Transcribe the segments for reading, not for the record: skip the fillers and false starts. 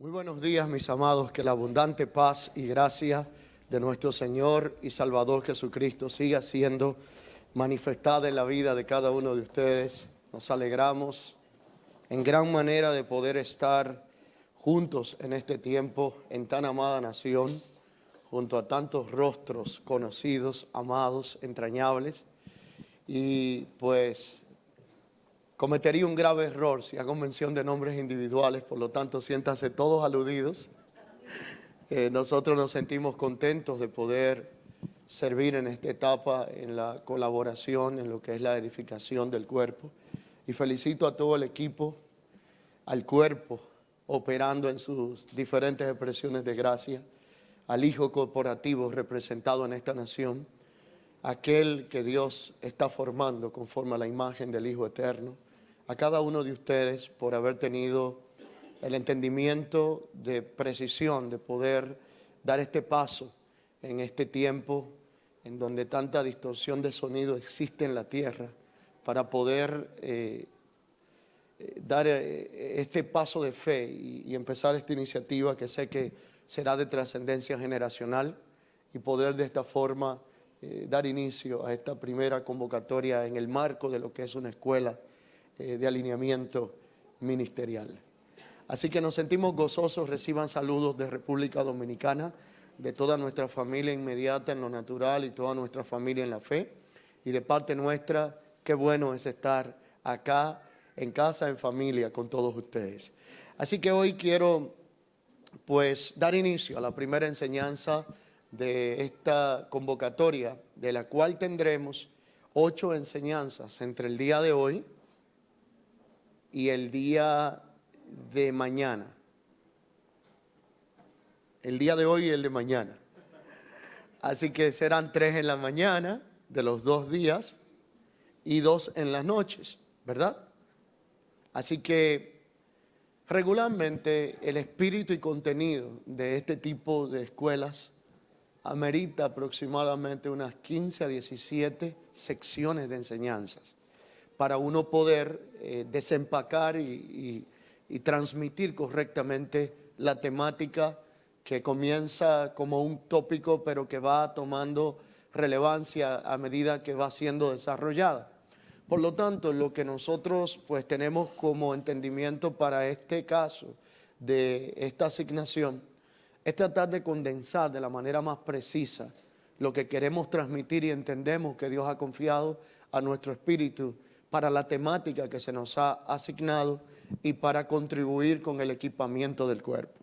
Muy buenos días, mis amados, que la abundante paz y gracia de nuestro Señor y Salvador Jesucristo siga siendo manifestada en la vida de cada uno de ustedes. Nos alegramos en gran manera de poder estar juntos en este tiempo, en tan amada nación, junto a tantos rostros conocidos, amados, entrañables. Y pues cometería un grave error si hago mención de nombres individuales, por lo tanto siéntanse todos aludidos. Nosotros nos sentimos contentos de poder servir en esta etapa, en la colaboración, en lo que es la edificación del cuerpo. Y felicito a todo el equipo, al cuerpo, operando en sus diferentes expresiones de gracia, al hijo corporativo representado en esta nación, aquel que Dios está formando conforme a la imagen del Hijo Eterno, a cada uno de ustedes por haber tenido el entendimiento de precisión de poder dar este paso en este tiempo en donde tanta distorsión de sonido existe en la tierra, para poder dar este paso de fe y empezar esta iniciativa que sé que será de trascendencia generacional, y poder de esta forma dar inicio a esta primera convocatoria en el marco de lo que es una escuela de alineamiento ministerial. Así que nos sentimos gozosos. Reciban saludos de República Dominicana, de toda nuestra familia inmediata en lo natural y toda nuestra familia en la fe. Y de parte nuestra, qué bueno es estar acá en casa, en familia, con todos ustedes. Así que hoy quiero pues dar inicio a la primera enseñanza de esta convocatoria, de la cual tendremos 8 enseñanzas entre el día de hoy y el día de mañana. El día de hoy y el de mañana. Así que serán 3 en la mañana de los 2 días y 2 en las noches, ¿verdad? Así que regularmente el espíritu y contenido de este tipo de escuelas amerita aproximadamente unas 15 a 17 secciones de enseñanzas para uno poder desempacar y transmitir correctamente la temática que comienza como un tópico, pero que va tomando relevancia a medida que va siendo desarrollada. Por lo tanto, lo que nosotros pues tenemos como entendimiento para este caso de esta asignación es tratar de condensar de la manera más precisa lo que queremos transmitir y entendemos que Dios ha confiado a nuestro espíritu para la temática que se nos ha asignado y para contribuir con el equipamiento del cuerpo.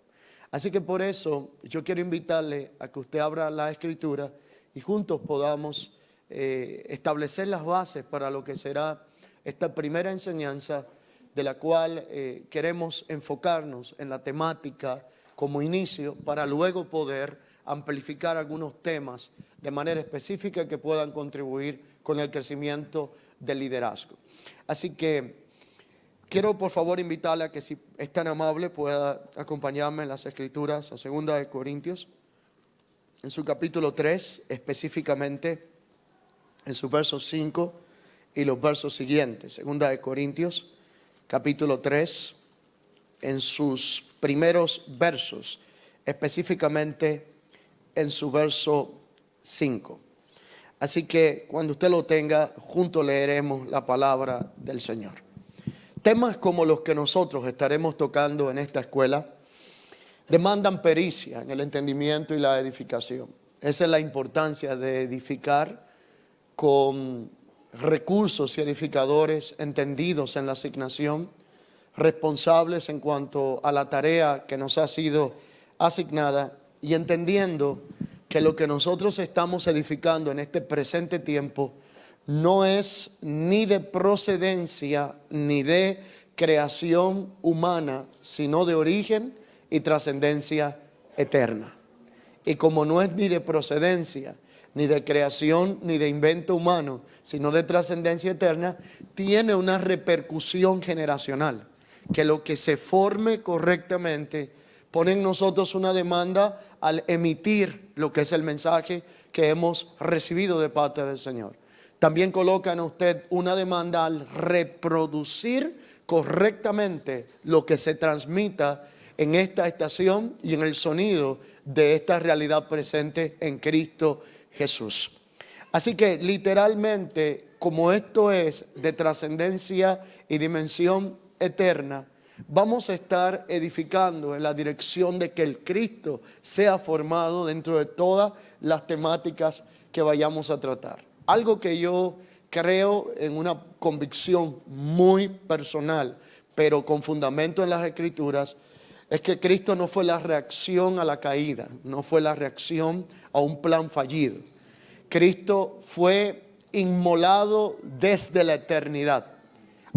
Así que por eso yo quiero invitarle a que usted abra la Escritura y juntos podamos establecer las bases para lo que será esta primera enseñanza, de la cual queremos enfocarnos en la temática como inicio, para luego poder amplificar algunos temas de manera específica que puedan contribuir con el crecimiento del liderazgo. Así que quiero por favor invitarle a que, si es tan amable, pueda acompañarme en las Escrituras a 2 de Corintios, en su capítulo 3, específicamente en su verso 5 y los versos siguientes. 2 de Corintios, capítulo 3, en sus primeros versos, específicamente en su verso 5. Así que cuando usted lo tenga, juntos leeremos la palabra del Señor. Temas como los que nosotros estaremos tocando en esta escuela demandan pericia en el entendimiento y la edificación. Esa es la importancia de edificar con recursos y edificadores entendidos en la asignación, responsables en cuanto a la tarea que nos ha sido asignada, y entendiendo que lo que nosotros estamos edificando en este presente tiempo no es ni de procedencia ni de creación humana, sino de origen y trascendencia eterna. Y como no es ni de procedencia, ni de creación, ni de invento humano, sino de trascendencia eterna, tiene una repercusión generacional, que lo que se forme correctamente pone en nosotros una demanda al emitir lo que es el mensaje que hemos recibido de parte del Señor. También coloca en usted una demanda al reproducir correctamente lo que se transmita en esta estación y en el sonido de esta realidad presente en Cristo Jesús. Así que literalmente, como esto es de trascendencia y dimensión eterna, vamos a estar edificando en la dirección de que el Cristo sea formado dentro de todas las temáticas que vayamos a tratar. Algo que yo creo en una convicción muy personal, pero con fundamento en las Escrituras, es que Cristo no fue la reacción a la caída, no fue la reacción a un plan fallido. Cristo fue inmolado desde la eternidad.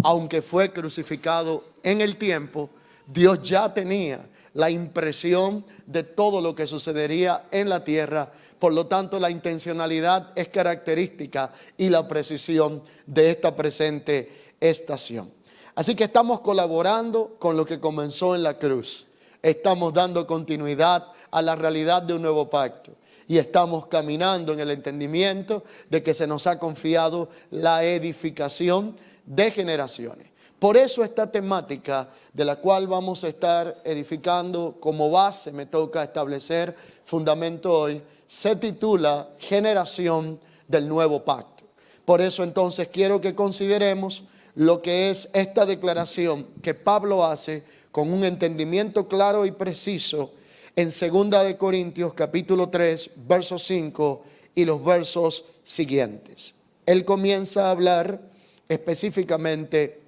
Aunque fue crucificado en el tiempo, Dios ya tenía la impresión de todo lo que sucedería en la tierra. Por lo tanto, la intencionalidad es característica y la precisión de esta presente estación. Así que estamos colaborando con lo que comenzó en la cruz. Estamos dando continuidad a la realidad de un nuevo pacto. Y estamos caminando en el entendimiento de que se nos ha confiado la edificación de generaciones. Por eso esta temática de la cual vamos a estar edificando como base, me toca establecer fundamento hoy, se titula Generación del Nuevo Pacto. Por eso entonces quiero que consideremos lo que es esta declaración que Pablo hace con un entendimiento claro y preciso en 2 de Corintios capítulo 3, verso 5 y los versos siguientes. Él comienza a hablar específicamente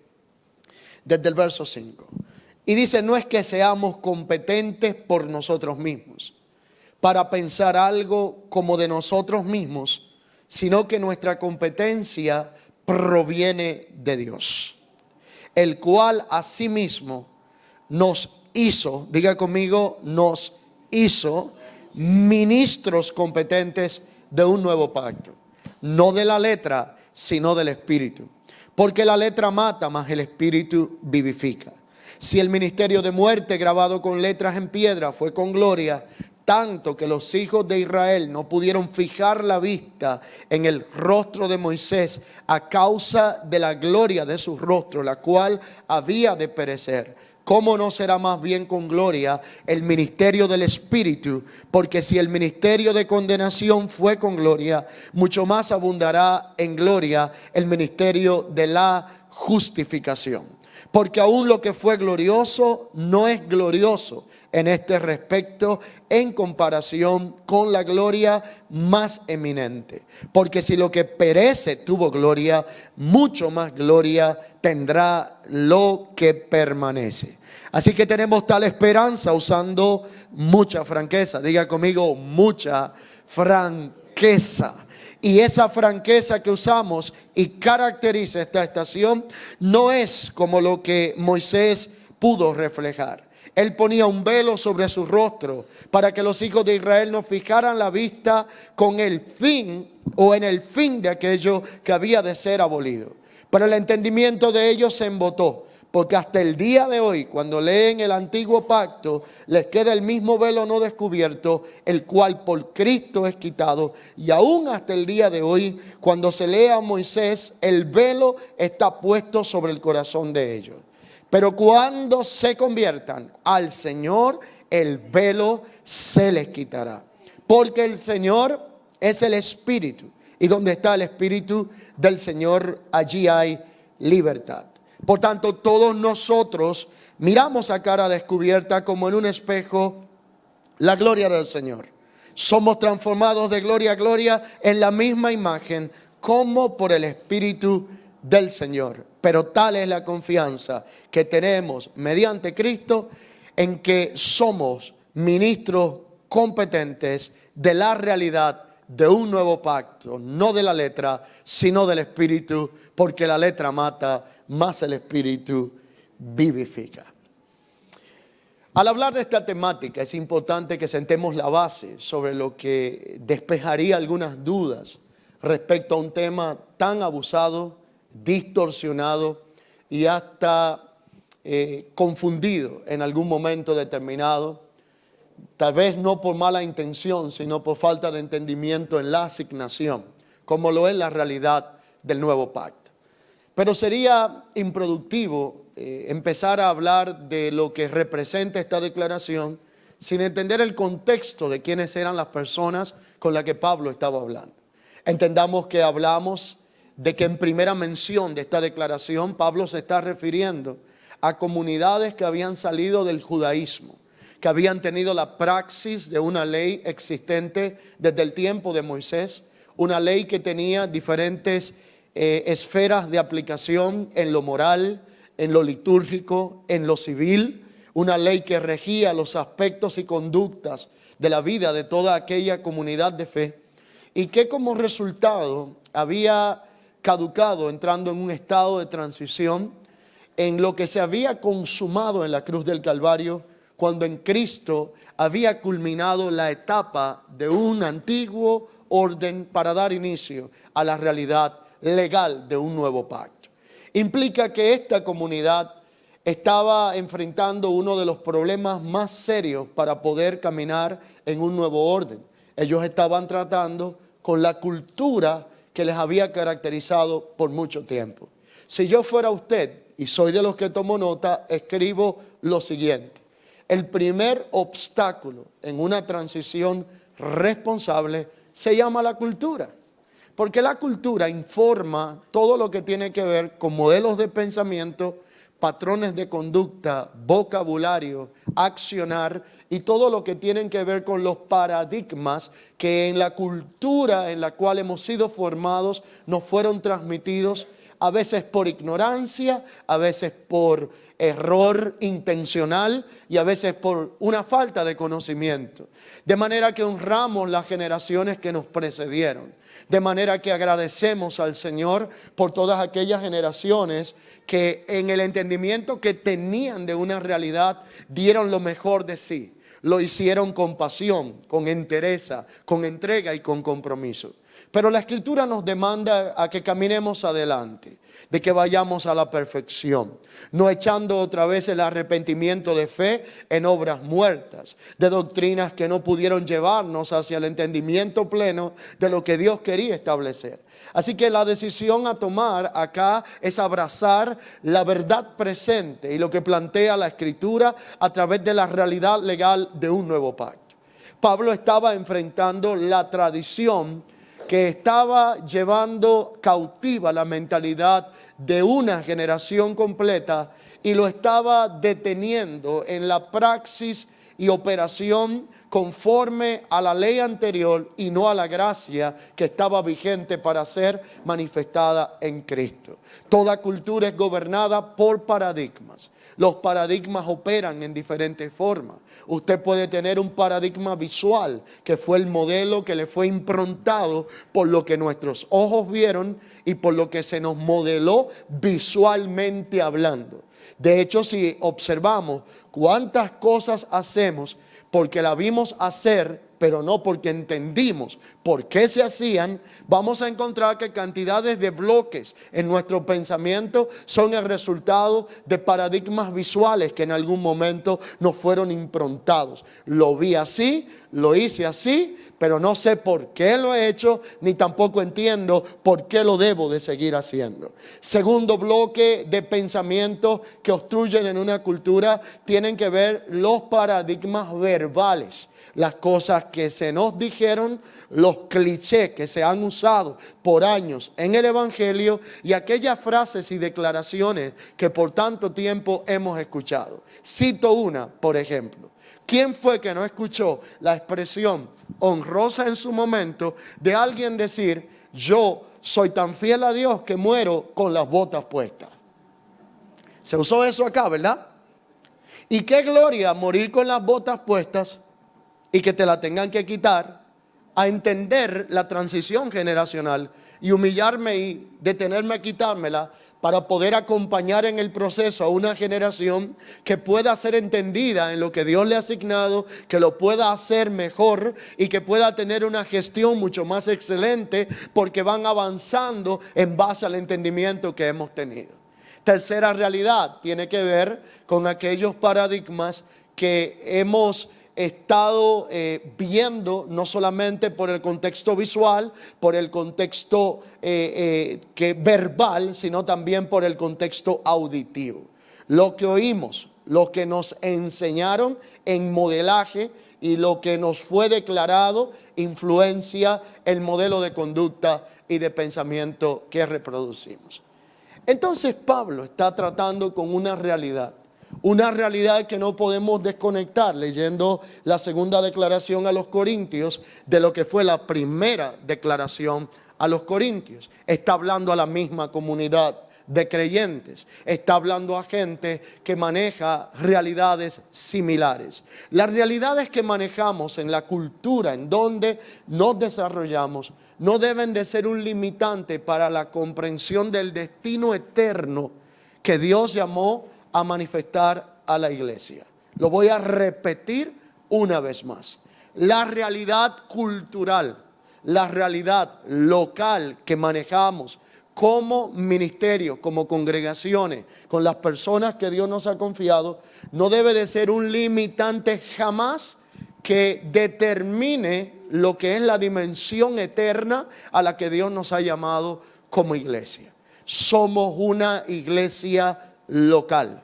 desde el verso 5. Y dice, no es que seamos competentes por nosotros mismos, para pensar algo como de nosotros mismos, sino que nuestra competencia proviene de Dios, el cual asimismo nos hizo, diga conmigo, nos hizo ministros competentes de un nuevo pacto, no de la letra, sino del Espíritu. Porque la letra mata, mas el Espíritu vivifica. Si el ministerio de muerte grabado con letras en piedra fue con gloria, tanto que los hijos de Israel no pudieron fijar la vista en el rostro de Moisés a causa de la gloria de su rostro, la cual había de perecer. ¿Cómo no será más bien con gloria el ministerio del Espíritu? Porque si el ministerio de condenación fue con gloria, mucho más abundará en gloria el ministerio de la justificación. Porque aún lo que fue glorioso no es glorioso en este respecto en comparación con la gloria más eminente. Porque si lo que perece tuvo gloria, mucho más gloria tendrá lo que permanece. Así que tenemos tal esperanza usando mucha franqueza. Diga conmigo, mucha franqueza. Y esa franqueza que usamos y caracteriza esta estación no es como lo que Moisés pudo reflejar. Él ponía un velo sobre su rostro para que los hijos de Israel no fijaran la vista con el fin o en el fin de aquello que había de ser abolido. Pero el entendimiento de ellos se embotó. Porque hasta el día de hoy, cuando leen el antiguo pacto, les queda el mismo velo no descubierto, el cual por Cristo es quitado. Y aún hasta el día de hoy, cuando se lee a Moisés, el velo está puesto sobre el corazón de ellos. Pero cuando se conviertan al Señor, el velo se les quitará. Porque el Señor es el Espíritu. Y donde está el Espíritu del Señor, allí hay libertad. Por tanto, todos nosotros miramos a cara descubierta como en un espejo la gloria del Señor. Somos transformados de gloria a gloria en la misma imagen como por el Espíritu del Señor. Pero tal es la confianza que tenemos mediante Cristo en que somos ministros competentes de la realidad de un nuevo pacto, no de la letra, sino del Espíritu, porque la letra mata, más el Espíritu vivifica. Al hablar de esta temática es importante que sentemos la base sobre lo que despejaría algunas dudas respecto a un tema tan abusado, distorsionado y hasta confundido en algún momento determinado. Tal vez no por mala intención, sino por falta de entendimiento en la asignación, como lo es la realidad del nuevo pacto. Pero sería improductivo empezar a hablar de lo que representa esta declaración sin entender el contexto de quiénes eran las personas con las que Pablo estaba hablando. Entendamos que hablamos de que en primera mención de esta declaración Pablo se está refiriendo a comunidades que habían salido del judaísmo, que habían tenido la praxis de una ley existente desde el tiempo de Moisés, una ley que tenía diferentes esferas de aplicación en lo moral, en lo litúrgico, en lo civil, una ley que regía los aspectos y conductas de la vida de toda aquella comunidad de fe, y que como resultado había caducado, entrando en un estado de transición en lo que se había consumado en la cruz del Calvario, cuando en Cristo había culminado la etapa de un antiguo orden para dar inicio a la realidad legal de un nuevo pacto. Implica que esta comunidad estaba enfrentando uno de los problemas más serios para poder caminar en un nuevo orden. Ellos estaban tratando con la cultura que les había caracterizado por mucho tiempo. Si yo fuera usted, y soy de los que tomo nota, escribo lo siguiente: el primer obstáculo en una transición responsable se llama la cultura. Porque la cultura informa todo lo que tiene que ver con modelos de pensamiento, patrones de conducta, vocabulario, accionar y todo lo que tienen que ver con los paradigmas que en la cultura en la cual hemos sido formados nos fueron transmitidos, a veces por ignorancia, a veces por error intencional y a veces por una falta de conocimiento. De manera que honramos las generaciones que nos precedieron. De manera que agradecemos al Señor por todas aquellas generaciones que en el entendimiento que tenían de una realidad dieron lo mejor de sí. Lo hicieron con pasión, con entereza, con entrega y con compromiso. Pero la Escritura nos demanda a que caminemos adelante, de que vayamos a la perfección, no echando otra vez el arrepentimiento de fe en obras muertas, de doctrinas que no pudieron llevarnos hacia el entendimiento pleno de lo que Dios quería establecer. Así que la decisión a tomar acá es abrazar la verdad presente y lo que plantea la Escritura a través de la realidad legal de un nuevo pacto. Pablo estaba enfrentando la tradición que estaba llevando cautiva la mentalidad de una generación completa y lo estaba deteniendo en la praxis y operación conforme a la ley anterior y no a la gracia que estaba vigente para ser manifestada en Cristo. Toda cultura es gobernada por paradigmas. Los paradigmas operan en diferentes formas. Usted puede tener un paradigma visual, que fue el modelo que le fue improntado por lo que nuestros ojos vieron y por lo que se nos modeló visualmente hablando. De hecho, si observamos cuántas cosas hacemos porque la vimos hacer, pero no porque entendimos por qué se hacían, vamos a encontrar que cantidades de bloques en nuestro pensamiento son el resultado de paradigmas visuales que en algún momento nos fueron improntados. Lo vi así, lo hice así, pero no sé por qué lo he hecho, ni tampoco entiendo por qué lo debo de seguir haciendo. Segundo bloque de pensamientos que obstruyen en una cultura tienen que ver los paradigmas verbales. Las cosas que se nos dijeron, los clichés que se han usado por años en el Evangelio y aquellas frases y declaraciones que por tanto tiempo hemos escuchado. Cito una, por ejemplo. ¿Quién fue que no escuchó la expresión honrosa en su momento de alguien decir: yo soy tan fiel a Dios que muero con las botas puestas? Se usó eso acá, ¿verdad? Y qué gloria morir con las botas puestas y que te la tengan que quitar, a entender la transición generacional y humillarme y detenerme a quitármela para poder acompañar en el proceso a una generación que pueda ser entendida en lo que Dios le ha asignado, que lo pueda hacer mejor y que pueda tener una gestión mucho más excelente porque van avanzando en base al entendimiento que hemos tenido. Tercera realidad tiene que ver con aquellos paradigmas que hemos estado viendo, no solamente por el contexto visual, por el contexto verbal, sino también por el contexto auditivo. lo que oímos, lo que nos enseñaron en modelaje y lo que nos fue declarado influencia el modelo de conducta y de pensamiento que reproducimos. Entonces Pablo está tratando con una realidad que no podemos desconectar leyendo la segunda declaración a los Corintios de lo que fue la primera declaración a los Corintios. Está hablando a la misma comunidad de creyentes, está hablando a gente que maneja realidades similares. Las realidades que manejamos en la cultura en donde nos desarrollamos no deben de ser un limitante para la comprensión del destino eterno que Dios llamó a manifestar a la iglesia. Lo voy a repetir una vez más. La realidad cultural, la realidad local que manejamos como ministerio, como congregaciones, con las personas que Dios nos ha confiado, no debe de ser un limitante jamás que determine lo que es la dimensión eterna a la que Dios nos ha llamado como iglesia. Somos una iglesia local,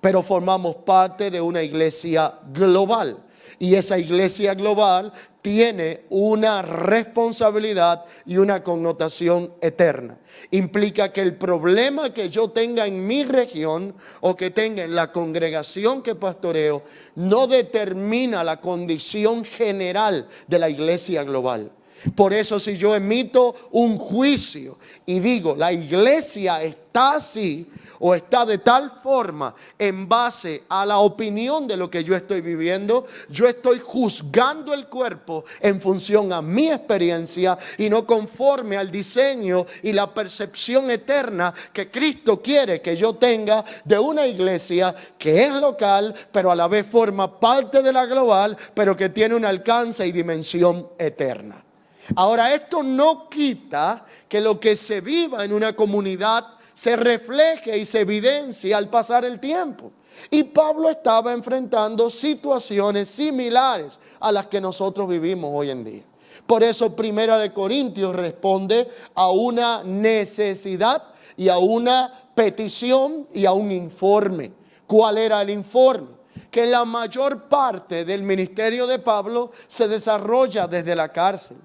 pero formamos parte de una iglesia global. Y esa iglesia global tiene una responsabilidad y una connotación eterna. Implica que el problema que yo tenga en mi región o que tenga en la congregación que pastoreo no determina la condición general de la iglesia global. Por eso si yo emito un juicio y digo la iglesia está así o está de tal forma en base a la opinión de lo que yo estoy viviendo, yo estoy juzgando el cuerpo en función a mi experiencia y no conforme al diseño y la percepción eterna que Cristo quiere que yo tenga de una iglesia que es local, pero a la vez forma parte de la global, pero que tiene un alcance y dimensión eterna. Ahora, esto no quita que lo que se viva en una comunidad se refleje y se evidencie al pasar el tiempo. Y Pablo estaba enfrentando situaciones similares a las que nosotros vivimos hoy en día. Por eso Primera de Corintios responde a una necesidad y a una petición y a un informe. ¿Cuál era el informe? Que la mayor parte del ministerio de Pablo se desarrolla desde la cárcel.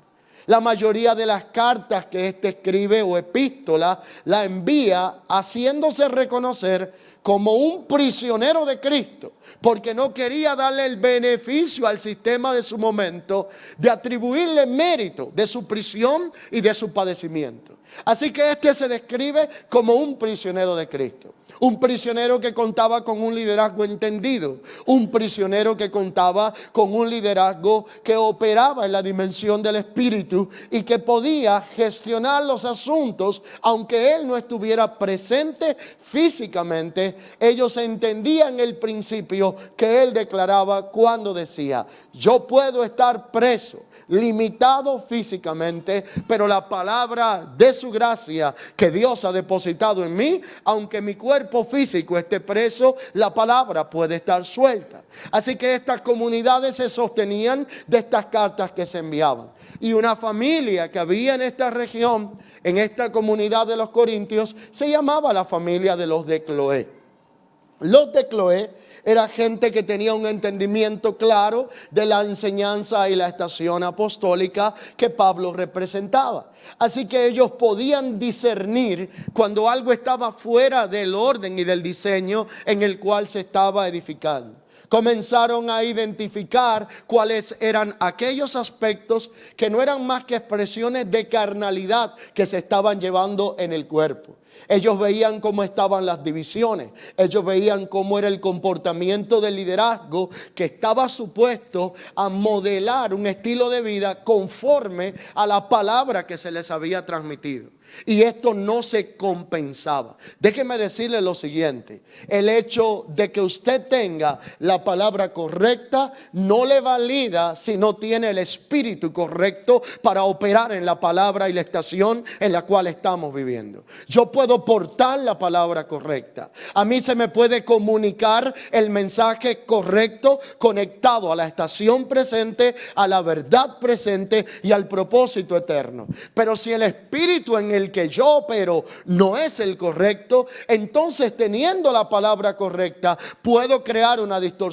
La mayoría de las cartas que éste escribe o epístola la envía haciéndose reconocer como un prisionero de Cristo, porque no quería darle el beneficio al sistema de su momento de atribuirle mérito de su prisión y de su padecimiento. Así que este se describe como un prisionero de Cristo. Un prisionero que contaba con un liderazgo entendido. Un prisionero que contaba con un liderazgo que operaba en la dimensión del espíritu y que podía gestionar los asuntos aunque él no estuviera presente físicamente. Ellos entendían el principio que él declaraba cuando decía: yo puedo estar preso, limitado físicamente, pero la palabra de su gracia que Dios ha depositado en mí, aunque mi cuerpo físico esté preso, la palabra puede estar suelta. Así que estas comunidades se sostenían de estas cartas que se enviaban. Y una familia que había en esta región, en esta comunidad de los Corintios, se llamaba la familia de los de Cloé. Los de Cloé era gente que tenía un entendimiento claro de la enseñanza y la estación apostólica que Pablo representaba. Así que ellos podían discernir cuando algo estaba fuera del orden y del diseño en el cual se estaba edificando. Comenzaron a identificar cuáles eran aquellos aspectos que no eran más que expresiones de carnalidad que se estaban llevando en el cuerpo. Ellos veían cómo estaban las divisiones. Ellos veían cómo era el comportamiento del liderazgo que estaba supuesto a modelar un estilo de vida conforme a la palabra que se les había transmitido. Y esto no se compensaba. Déjeme decirle lo siguiente: el hecho de que usted tenga la la palabra correcta no le valida si no tiene el espíritu correcto para operar en la palabra y la estación en la cual estamos viviendo. Yo puedo portar la palabra correcta. A mí se me puede comunicar el mensaje correcto conectado a la estación presente, a la verdad presente y al propósito eterno. Pero si el espíritu en el que yo opero no es el correcto, entonces teniendo la palabra correcta puedo crear una distorsión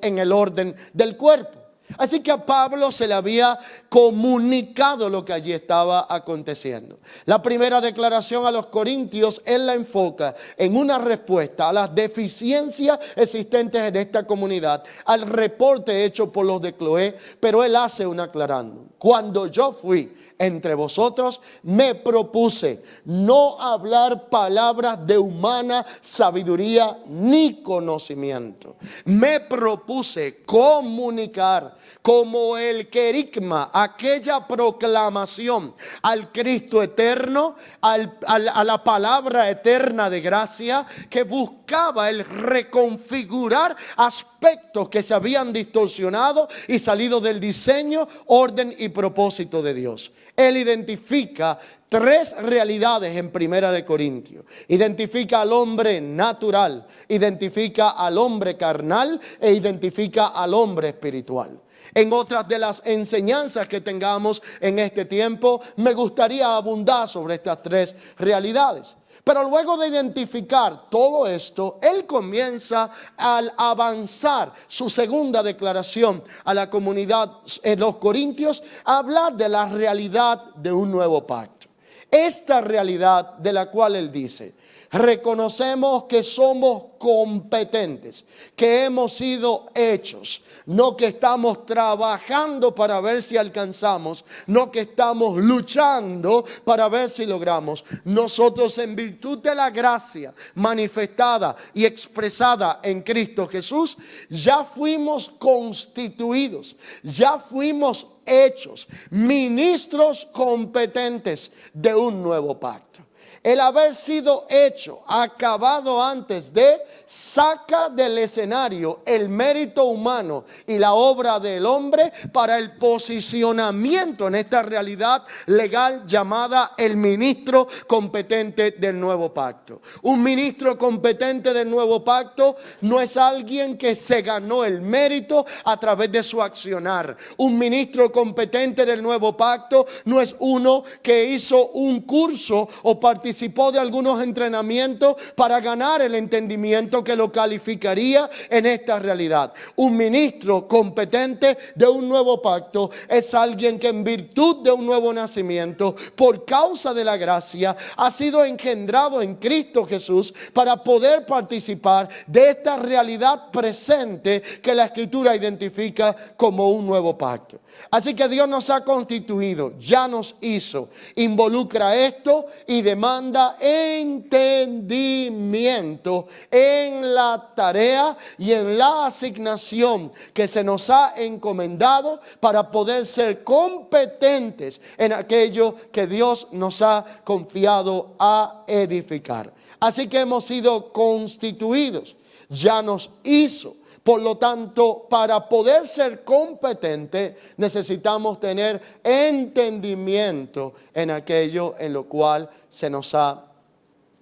en el orden del cuerpo. Así que a Pablo se le había comunicado lo que allí estaba aconteciendo. La primera declaración a los corintios, él la enfoca en una respuesta a las deficiencias existentes en esta comunidad, al reporte hecho por los de Cloé, pero él hace un aclarando. Cuando yo fui entre vosotros, me propuse no hablar palabras de humana sabiduría ni conocimiento. Me propuse comunicar como el querigma, aquella proclamación al Cristo eterno, a la palabra eterna de gracia que buscaba el reconfigurar aspectos que se habían distorsionado y salido del diseño, orden y propósito de Dios. Él identifica tres realidades en Primera de Corintios. Identifica al hombre natural, identifica al hombre carnal e identifica al hombre espiritual. En otras de las enseñanzas que tengamos en este tiempo, me gustaría abundar sobre estas tres realidades. Pero luego de identificar todo esto, él comienza al avanzar su segunda declaración a la comunidad en los Corintios, a hablar de la realidad de un nuevo pacto. Esta realidad de la cual él dice: reconocemos que somos competentes, que hemos sido hechos, no que estamos trabajando para ver si alcanzamos, no que estamos luchando para ver si logramos. Nosotros, en virtud de la gracia manifestada y expresada en Cristo Jesús, ya fuimos constituidos, ya fuimos hechos ministros competentes de un nuevo pacto. El haber sido hecho, acabado antes de, saca del escenario el mérito humano y la obra del hombre para el posicionamiento en esta realidad legal llamada el ministro competente del nuevo pacto. Un ministro competente del nuevo pacto no es alguien que se ganó el mérito a través de su accionar. Un ministro competente del nuevo pacto no es uno que hizo un curso o participó de algunos entrenamientos para ganar el entendimiento que lo calificaría en esta realidad. Un ministro competente de un nuevo pacto es alguien que en virtud de un nuevo nacimiento, por causa de la gracia, ha sido engendrado en Cristo Jesús para poder participar de esta realidad presente que la Escritura identifica como un nuevo pacto. Así que Dios nos ha constituido, ya nos hizo, involucra esto y demanda entendimiento en la tarea y en la asignación que se nos ha encomendado para poder ser competentes en aquello que Dios nos ha confiado a edificar. Así que hemos sido constituidos, ya nos hizo. Por lo tanto, para poder ser competente, necesitamos tener entendimiento en aquello en lo cual se nos ha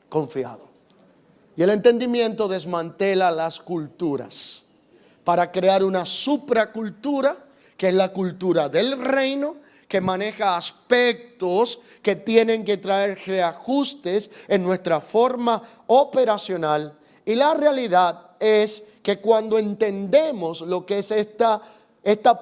confiado. Y el entendimiento desmantela las culturas para crear una supracultura, que es la cultura del reino, que maneja aspectos que tienen que traer reajustes en nuestra forma operacional. Y la realidad es que cuando entendemos lo que es esta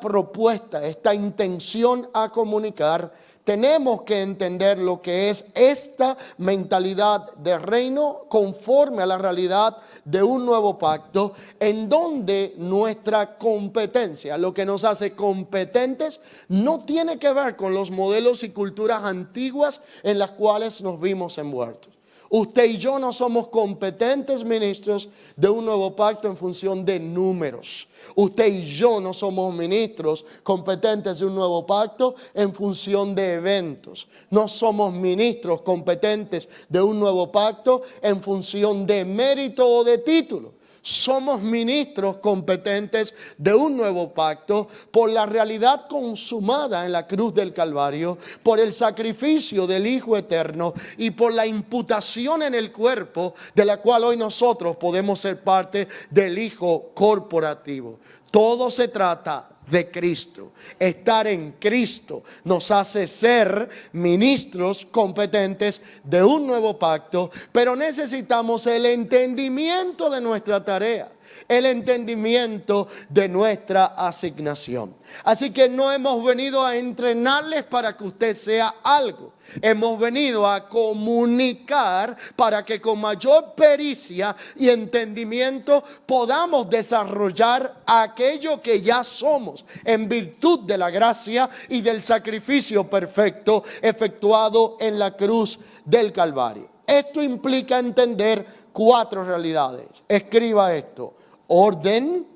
propuesta, esta intención a comunicar, tenemos que entender lo que es esta mentalidad de reino conforme a la realidad de un nuevo pacto, en donde nuestra competencia, lo que nos hace competentes, no tiene que ver con los modelos y culturas antiguas en las cuales nos vimos envueltos. Usted y yo no somos competentes ministros de un nuevo pacto en función de números. Usted y yo no somos ministros competentes de un nuevo pacto en función de eventos. No somos ministros competentes de un nuevo pacto en función de mérito o de título. Somos ministros competentes de un nuevo pacto por la realidad consumada en la cruz del Calvario, por el sacrificio del Hijo Eterno y por la imputación en el cuerpo de la cual hoy nosotros podemos ser parte del Hijo corporativo. Todo se trata de Cristo. Estar en Cristo nos hace ser ministros competentes de un nuevo pacto, pero necesitamos el entendimiento de nuestra tarea, el entendimiento de nuestra asignación. Así que no hemos venido a entrenarles para que usted sea algo. Hemos venido a comunicar para que con mayor pericia y entendimiento podamos desarrollar aquello que ya somos en virtud de la gracia y del sacrificio perfecto efectuado en la cruz del Calvario. Esto implica entender 4 realidades. Escriba esto: orden,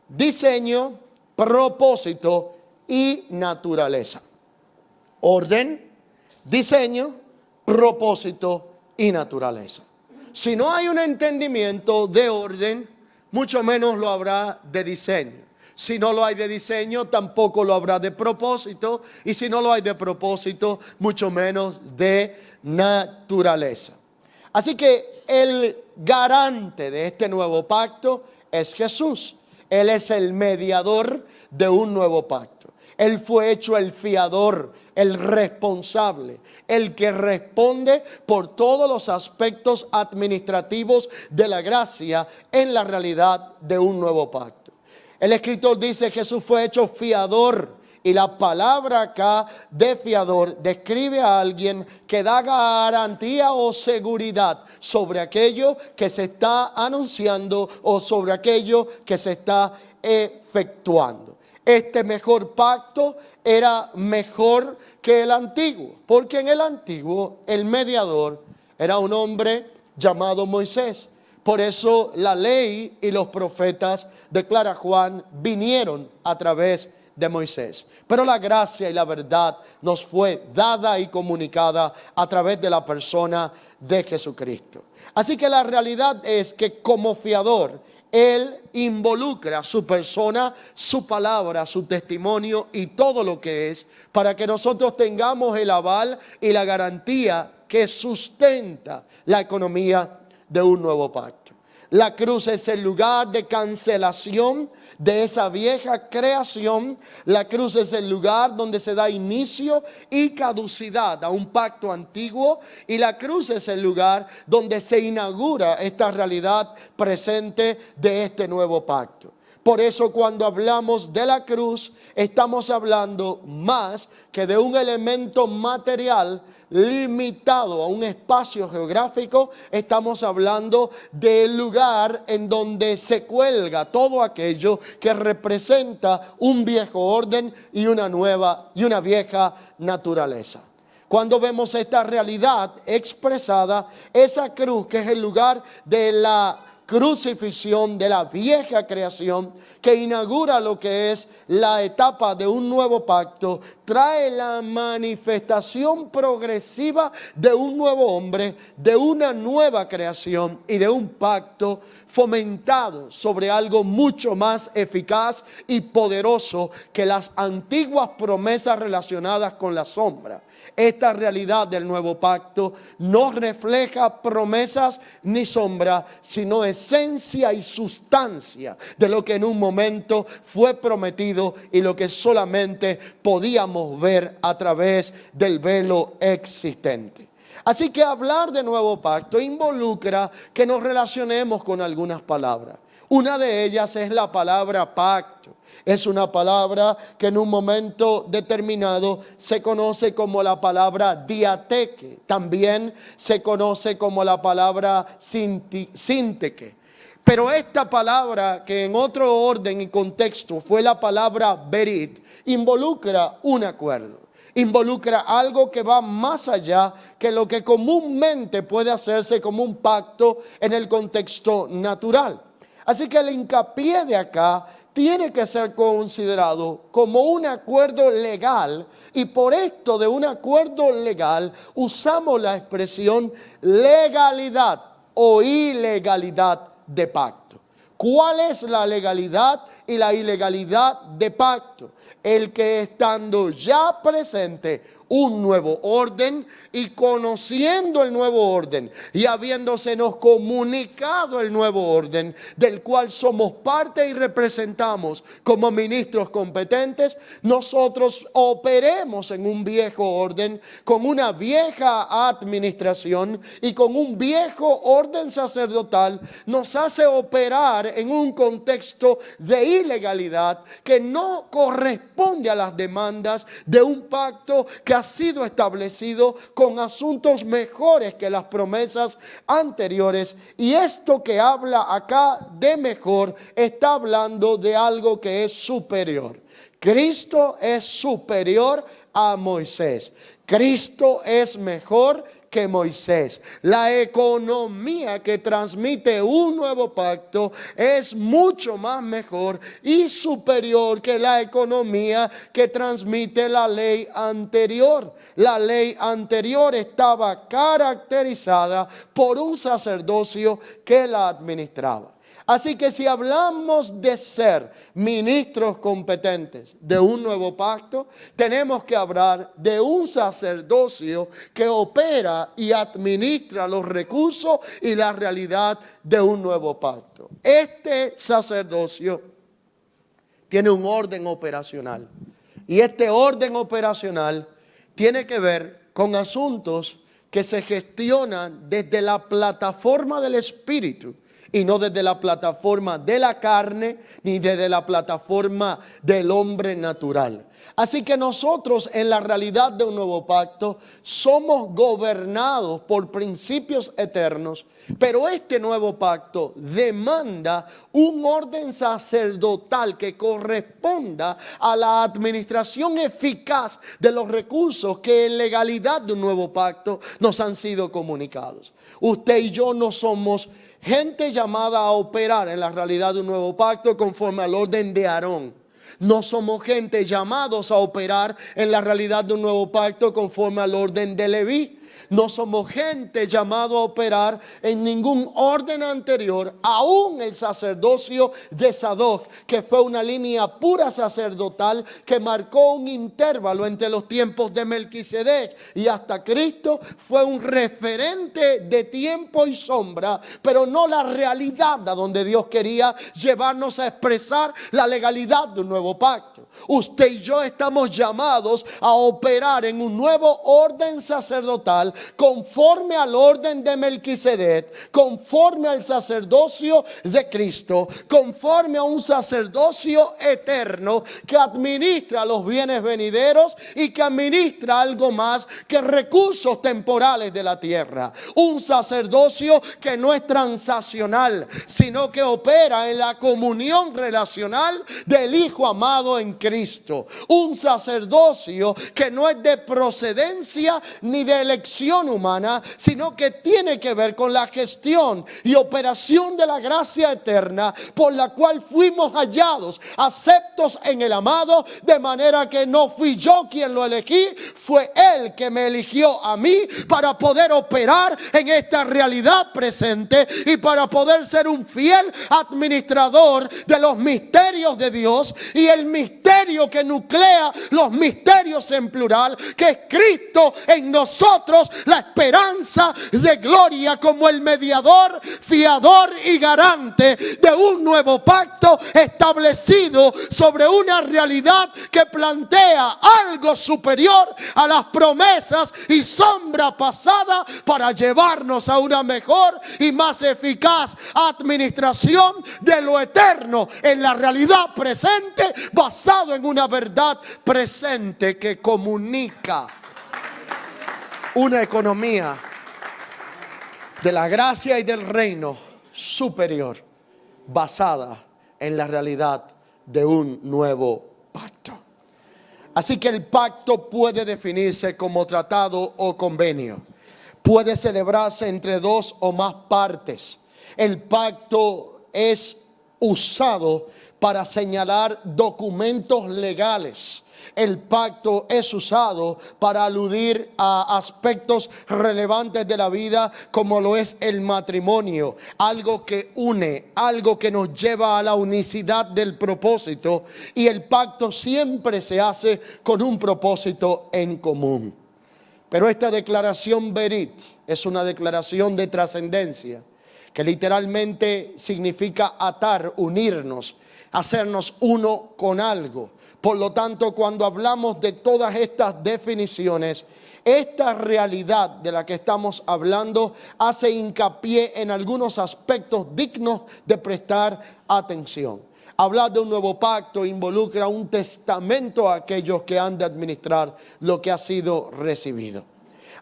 diseño, propósito y naturaleza. Orden, diseño, propósito y naturaleza. Si no hay un entendimiento de orden, mucho menos lo habrá de diseño. Si no lo hay de diseño, tampoco lo habrá de propósito. Y si no lo hay de propósito, mucho menos de naturaleza. Así que el garante de este nuevo pacto es Jesús. Él es el mediador de un nuevo pacto. Él fue hecho el fiador, el responsable, el que responde por todos los aspectos administrativos de la gracia en la realidad de un nuevo pacto. El escritor dice que Jesús fue hecho fiador, y la palabra acá de fiador describe a alguien que da garantía o seguridad sobre aquello que se está anunciando o sobre aquello que se está efectuando. Este mejor pacto era mejor que el antiguo, porque en el antiguo el mediador era un hombre llamado Moisés. Por eso la ley y los profetas, declara Juan, vinieron a través de Moisés. Pero la gracia y la verdad nos fue dada y comunicada a través de la persona de Jesucristo. Así que la realidad es que como fiador, Él involucra su persona, su palabra, su testimonio y todo lo que es, para que nosotros tengamos el aval y la garantía que sustenta la economía de un nuevo pacto. La cruz es el lugar de cancelación de esa vieja creación. La cruz es el lugar donde se da inicio y caducidad a un pacto antiguo, y la cruz es el lugar donde se inaugura esta realidad presente de este nuevo pacto. Por eso cuando hablamos de la cruz, estamos hablando más que de un elemento material limitado a un espacio geográfico. Estamos hablando del lugar en donde se cuelga todo aquello que representa un viejo orden y una vieja naturaleza. Cuando vemos esta realidad expresada, esa cruz que es el lugar de la crucifixión de la vieja creación, que inaugura lo que es la etapa de un nuevo pacto, trae la manifestación progresiva de un nuevo hombre, de una nueva creación y de un pacto fomentado sobre algo mucho más eficaz y poderoso que las antiguas promesas relacionadas con la sombra. Esta realidad del nuevo pacto no refleja promesas ni sombra, sino esencia y sustancia de lo que en un momento fue prometido y lo que solamente podíamos ver a través del velo existente. Así que hablar de nuevo pacto involucra que nos relacionemos con algunas palabras. Una de ellas es la palabra pacto. Es una palabra que en un momento determinado se conoce como la palabra diateque. También se conoce como la palabra sinteque. Pero esta palabra, que en otro orden y contexto fue la palabra berit, involucra un acuerdo. Involucra algo que va más allá que lo que comúnmente puede hacerse como un pacto en el contexto natural. Así que el hincapié de acá tiene que ser considerado como un acuerdo legal, y por esto de un acuerdo legal usamos la expresión legalidad o ilegalidad de pacto. ¿Cuál es la legalidad y la ilegalidad de pacto? El que estando ya presente un nuevo orden y conociendo el nuevo orden y habiéndosenos comunicado el nuevo orden del cual somos parte y representamos como ministros competentes, nosotros operemos en un viejo orden, con una vieja administración y con un viejo orden sacerdotal, nos hace operar en un contexto de ilegalidad que no corresponde a las demandas de un pacto que ha sido establecido con asuntos mejores que las promesas anteriores. Y esto que habla acá de mejor está hablando de algo que es superior. Cristo es superior a Moisés. Cristo es mejor que Moisés. La economía que transmite un nuevo pacto es mucho más mejor y superior que la economía que transmite la ley anterior. La ley anterior estaba caracterizada por un sacerdocio que la administraba. Así que si hablamos de ser ministros competentes de un nuevo pacto, tenemos que hablar de un sacerdocio que opera y administra los recursos y la realidad de un nuevo pacto. Este sacerdocio tiene un orden operacional y este orden operacional tiene que ver con asuntos que se gestionan desde la plataforma del Espíritu y no desde la plataforma de la carne ni desde la plataforma del hombre natural. Así que nosotros en la realidad de un nuevo pacto somos gobernados por principios eternos, pero este nuevo pacto demanda un orden sacerdotal que corresponda a la administración eficaz de los recursos que en legalidad de un nuevo pacto nos han sido comunicados. Usted y yo no somos gente llamada a operar en la realidad de un nuevo pacto conforme al orden de Aarón. No somos gente llamados a operar en la realidad de un nuevo pacto conforme al orden de Leví. No somos gente llamado a operar en ningún orden anterior, aún el sacerdocio de Sadoc, que fue una línea pura sacerdotal que marcó un intervalo entre los tiempos de Melquisedec y hasta Cristo, fue un referente de tiempo y sombra, pero no la realidad a donde Dios quería llevarnos a expresar la legalidad de un nuevo pacto. Usted y yo estamos llamados a operar en un nuevo orden sacerdotal conforme al orden de Melquisedec, conforme al sacerdocio de Cristo, conforme a un sacerdocio eterno que administra los bienes venideros y que administra algo más que recursos temporales de la tierra. Un sacerdocio que no es transaccional, sino que opera en la comunión relacional del Hijo amado en Cristo. Un sacerdocio que no es de procedencia ni de elección humana, sino que tiene que ver con la gestión y operación de la gracia eterna por la cual fuimos hallados aceptos en el amado, de manera que no fui yo quien lo elegí, fue Él que me eligió a mí para poder operar en esta realidad presente y para poder ser un fiel administrador de los misterios de Dios y el misterio que nuclea los misterios en plural, que es Cristo en nosotros, la esperanza de gloria, como el mediador, fiador y garante de un nuevo pacto establecido sobre una realidad que plantea algo superior a las promesas y sombra pasada para llevarnos a una mejor y más eficaz administración de lo eterno en la realidad presente, basado en una verdad presente que comunica una economía de la gracia y del reino superior, basada en la realidad de un nuevo pacto. Así que el pacto puede definirse como tratado o convenio. Puede celebrarse entre dos o más partes. El pacto es usado para señalar documentos legales. El pacto es usado para aludir a aspectos relevantes de la vida, como lo es el matrimonio, algo que une, algo que nos lleva a la unicidad del propósito, y el pacto siempre se hace con un propósito en común. Pero esta declaración berit es una declaración de trascendencia, que literalmente significa atar, unirnos, hacernos uno con algo. Por lo tanto, cuando hablamos de todas estas definiciones, esta realidad de la que estamos hablando hace hincapié en algunos aspectos dignos de prestar atención. Hablar de un nuevo pacto involucra un testamento a aquellos que han de administrar lo que ha sido recibido.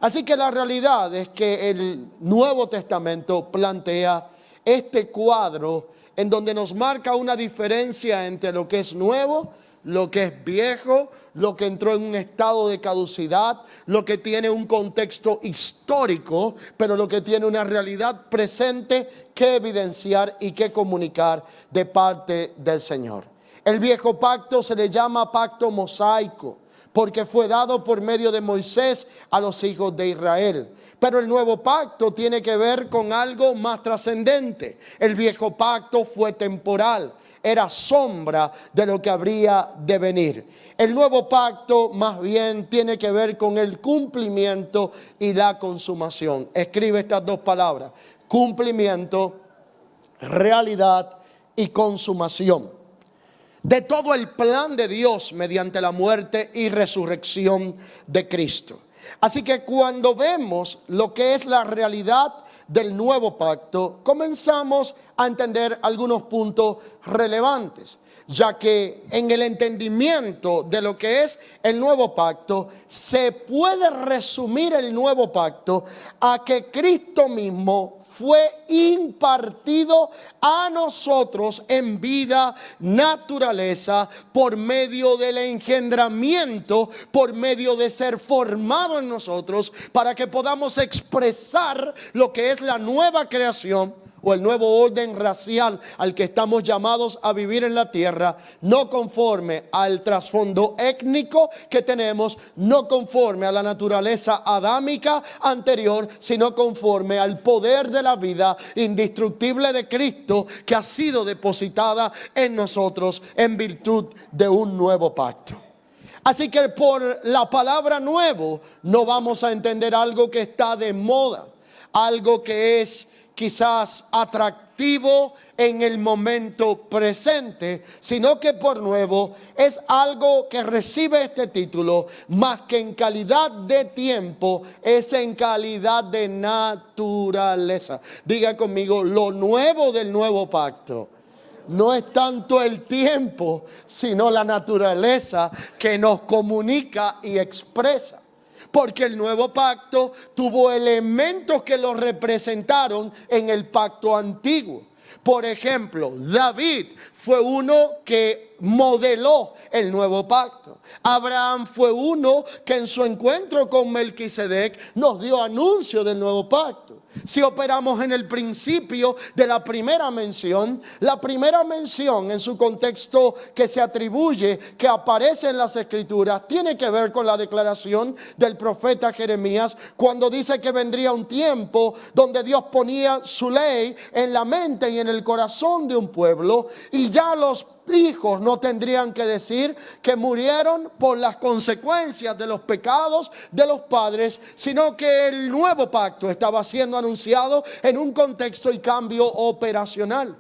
Así que la realidad es que el Nuevo Testamento plantea este cuadro en donde nos marca una diferencia entre lo que es nuevo, lo que es viejo, lo que entró en un estado de caducidad, lo que tiene un contexto histórico, pero lo que tiene una realidad presente que evidenciar y que comunicar de parte del Señor. El viejo pacto se le llama pacto mosaico, porque fue dado por medio de Moisés a los hijos de Israel. Pero el nuevo pacto tiene que ver con algo más trascendente. El viejo pacto fue temporal, era sombra de lo que habría de venir. El nuevo pacto más bien tiene que ver con el cumplimiento y la consumación. Escribe estas dos palabras: cumplimiento, realidad y consumación de todo el plan de Dios mediante la muerte y resurrección de Cristo. Así que cuando vemos lo que es la realidad del nuevo pacto, comenzamos a entender algunos puntos relevantes, ya que en el entendimiento de lo que es el nuevo pacto, se puede resumir el nuevo pacto a que Cristo mismo fue impartido a nosotros en vida, naturaleza, por medio del engendramiento, por medio de ser formado en nosotros, para que podamos expresar lo que es la nueva creación o el nuevo orden racial al que estamos llamados a vivir en la tierra, no conforme al trasfondo étnico que tenemos, no conforme a la naturaleza adámica anterior, sino conforme al poder de la vida indestructible de Cristo, que ha sido depositada en nosotros en virtud de un nuevo pacto. Así que por la palabra nuevo no vamos a entender algo que está de moda, algo que es quizás atractivo en el momento presente, sino que por nuevo es algo que recibe este título, más que en calidad de tiempo, es en calidad de naturaleza. Diga conmigo: lo nuevo del nuevo pacto no es tanto el tiempo, sino la naturaleza que nos comunica y expresa. Porque el nuevo pacto tuvo elementos que lo representaron en el pacto antiguo. Por ejemplo, David fue uno que modeló el nuevo pacto. Abraham fue uno que en su encuentro con Melquisedec nos dio anuncio del nuevo pacto. Si operamos en el principio de la primera mención en su contexto que se atribuye, que aparece en las Escrituras, tiene que ver con la declaración del profeta Jeremías, cuando dice que vendría un tiempo donde Dios ponía su ley en la mente y en el corazón de un pueblo, y ya los hijos no tendrían que decir que murieron por las consecuencias de los pecados de los padres, sino que el nuevo pacto estaba siendo anunciado en un contexto y cambio operacional.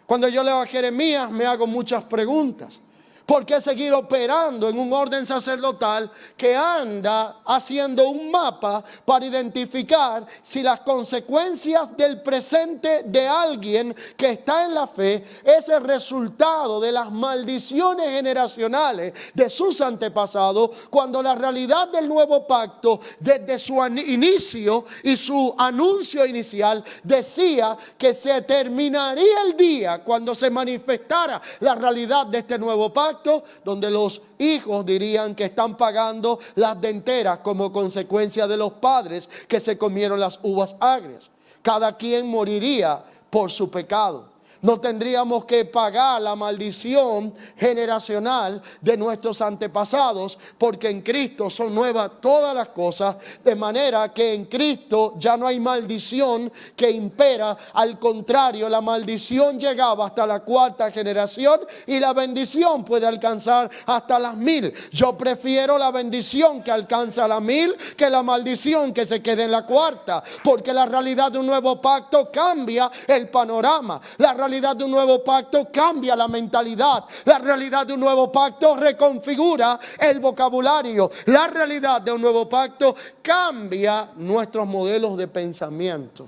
Cuando yo leo a Jeremías me hago muchas preguntas. ¿Por qué seguir operando en un orden sacerdotal que anda haciendo un mapa para identificar si las consecuencias del presente de alguien que está en la fe es el resultado de las maldiciones generacionales de sus antepasados, cuando la realidad del nuevo pacto desde su inicio y su anuncio inicial decía que se terminaría el día cuando se manifestara la realidad de este nuevo pacto, donde los hijos dirían que están pagando las denteras como consecuencia de los padres que se comieron las uvas agrias? Cada quien moriría por su pecado. No tendríamos que pagar la maldición generacional de nuestros antepasados, porque en Cristo son nuevas todas las cosas, de manera que en Cristo ya no hay maldición que impera. Al contrario, la maldición llegaba hasta la cuarta generación y la bendición puede alcanzar hasta las 1000. Yo prefiero la bendición que alcanza las 1000 que la maldición que se quede en la cuarta, porque la realidad de un nuevo pacto cambia el panorama. La realidad de un nuevo pacto cambia la mentalidad. La realidad de un nuevo pacto reconfigura el vocabulario. La realidad de un nuevo pacto cambia nuestros modelos de pensamiento.